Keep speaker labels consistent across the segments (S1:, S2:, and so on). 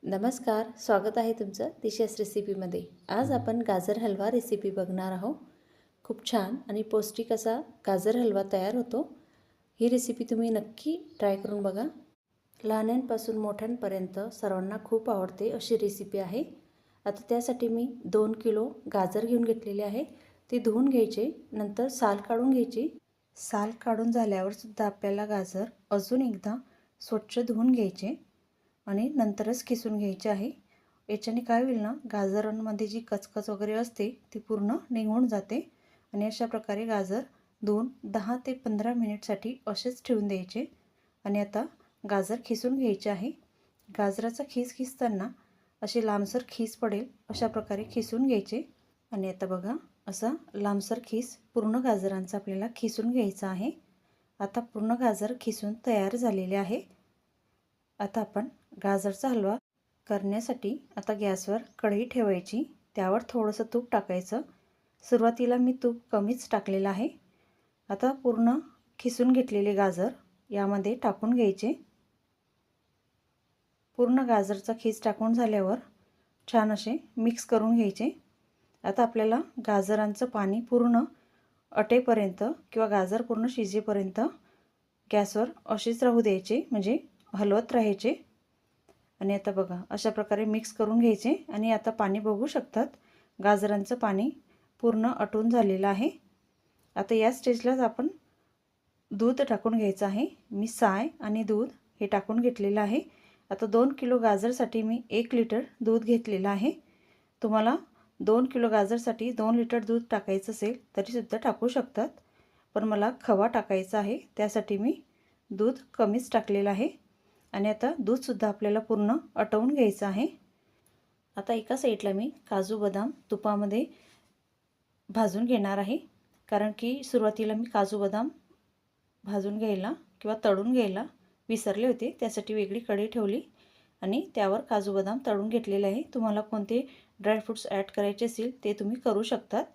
S1: नमस्कार, स्वागत आहे तुमचं दिशा's रेसिपीमध्ये। आज आपण गाजर हलवा रेसिपी बघणार आहोत। खूप छान आणि पौष्टिक असा गाजर हलवा तयार होतो। ही रेसिपी तुम्ही नक्की ट्राय करून बघा। लहानांपासून मोठ्यांपर्यंत सर्वांना खूप आवडते अशी रेसिपी आहे। आता त्यासाठी मी 2 किलो गाजर घेऊन घेतलेले आहे। ते धुवून घ्यायचे, नंतर साल काढून घ्यायची। साल काढून झाल्यावर सुद्धा आपल्याला गाजर अजून एकदा स्वच्छ धुवून घ्यायचे आणि नंतरच किसून घ्यायचे आहे। याच्याने काय होईल ना, गाजरांमध्ये जी कचकच वगैरे असते ती पूर्ण निघून जाते आणि अशा प्रकारे गाजर धुवून 10 ते 15 मिनिटसाठी असेच ठेवून द्यायचे। आणि आता गाजर खिसून घ्यायचे आहे। गाजराचा खीस खिसताना असे लांबसर खीस पडेल अशा प्रकारे खिसून घ्यायचे। आणि आता बघा, असा लांबसर खीस पूर्ण गाजरांचा आपल्याला खिसून घ्यायचा आहे। आता पूर्ण गाजर खिसून तयार झालेले आहे। आता आपण गाजरचा हलवा करण्यासाठी आता गॅसवर कढई ठेवायची, त्यावर थोडंसं तूप टाकायचं। सुरुवातीला मी तूप कमीच टाकलेलं आहे। आता पूर्ण खिसून घेतलेले गाजर यामध्ये टाकून घ्यायचे। पूर्ण गाजरचा खीस टाकून झाल्यावर छान असे मिक्स करून घ्यायचे। आता आपल्याला गाजरांचं पाणी पूर्ण अटेपर्यंत किंवा गाजर पूर्ण शिजेपर्यंत गॅसवर असेच राहू द्यायचे, म्हणजे हलवत राहायचे। आणि आता बघा, अशा प्रकारे मिक्स करून घ्यायचे। आणि आता पाणी बघू शकतात, गाजरांचं पाणी पूर्ण आटून झालेलं आहे। आता या स्टेजलाच आपण दूध टाकून घ्यायचं आहे। मी साय आणि दूध हे टाकून घेतलेलं आहे। आता 2 किलो गाजरसाठी मी 1 लिटर दूध घेतलेलं आहे। तुम्हाला 2 किलो गाजरसाठी 2 लिटर दूध टाकायचं असेल तरीसुद्धा टाकू शकतात, पण मला खवा टाकायचा आहे त्यासाठी मी दूध कमीच टाकलेलं आहे। आणि आता दूधसुद्धा आपल्याला पूर्ण आटवून घ्यायचं आहे। आता एका साईडला मी काजू बदाम तुपामध्ये भाजून घेणार आहे, कारण की सुरुवातीला मी काजू बदाम भाजून घ्यायला किंवा तळून घ्यायला विसरले होते, त्यासाठी वेगळी कढई ठेवली आणि त्यावर काजू बदाम तळून घेतलेले आहे। तुम्हाला कोणते ड्रायफ्रूट्स ॲड करायचे असेल ते तुम्ही करू शकतात।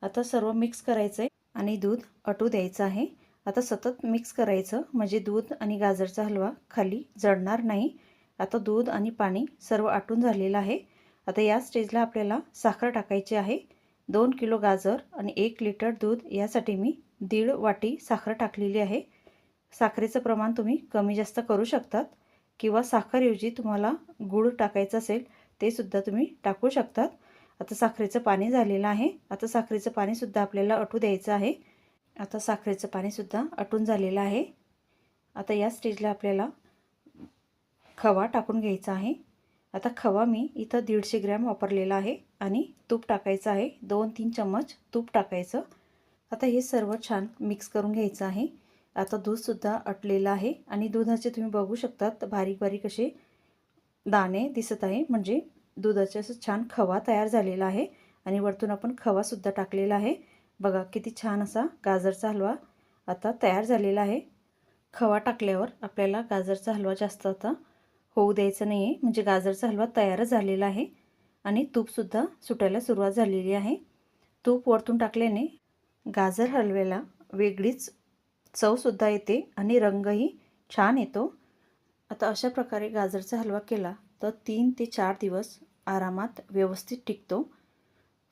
S1: आता सर्व मिक्स करायचं आहे आणि दूध आटू द्यायचं आहे। आता सतत मिक्स करायचं, म्हणजे दूध आणि गाजरचा हलवा खाली जळणार नाही। आता दूध आणि पाणी सर्व आटून झालेलं आहे। आता या स्टेजला आपल्याला साखर टाकायची आहे। 2 किलो गाजर आणि 1 लिटर दूध यासाठी मी 1.5 वाटी साखर टाकलेली आहे। साखरेचं प्रमाण तुम्ही कमी जास्त करू शकतात, किंवा साखरेऐवजी तुम्हाला गूळ टाकायचं असेल ते सुद्धा तुम्ही टाकू शकतात। आता साखरेचं पाणी झालेलं आहे। आता साखरेचं पाणीसुद्धा आपल्याला आटू द्यायचं आहे। आता साखरेचं पाणीसुद्धा आटून झालेलं आहे। आता या स्टेजला आपल्याला खवा टाकून घ्यायचा आहे। आता खवा मी इथं 150 ग्रॅम वापरलेला आहे आणि तूप टाकायचं आहे, 2-3 चम्मच तूप टाकायचं। आता हे सर्व छान मिक्स करून घ्यायचं आहे। आता दूधसुद्धा आटलेलं आहे आणि दुधाचे तुम्ही बघू शकतात बारीक बारीक असे दाणे दिसत आहे, म्हणजे दुधाचे असं छान खवा तयार झालेला आहे। आणि वरतून आपण खवासुद्धा टाकलेला आहे। बघा किती छान असा गाजरचा हलवा आता तयार झालेला आहे। खवा टाकल्यावर आपल्याला गाजरचा हलवा जास्त आता होऊ द्यायचं नाही आहे, म्हणजे गाजरचा हलवा तयारच झालेला आहे। आणि तूपसुद्धा सुटायला सुरुवात झालेली आहे। तूप वरतून टाकल्याने गाजर हलव्याला वेगळीच चवसुद्धा येते आणि रंगही छान येतो। आता अशा प्रकारे गाजरचा हलवा केला तर 3 ते 4 दिवस आरामात व्यवस्थित टिकतो।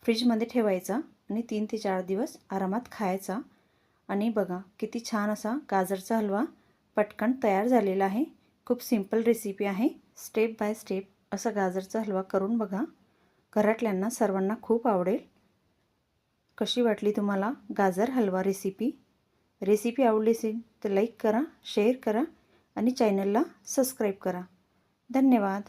S1: फ्रीजमध्ये ठेवायचा आणि 3 ते 4 दिवस आरामात खायचा। आणि बघा किती छान असा गाजरचा हलवा पटकन तयार झालेला आहे। खूप सिंपल रेसिपी आहे। स्टेप बाय स्टेप असा गाजरचा हलवा करून बघा, घरातल्यांना सर्वांना खूप आवडेल। कशी वाटली तुम्हाला गाजर हलवा रेसिपी? रेसिपी आवडली असेल तर लाईक करा, शेअर करा आणि चॅनलला सबस्क्राईब करा। धन्यवाद।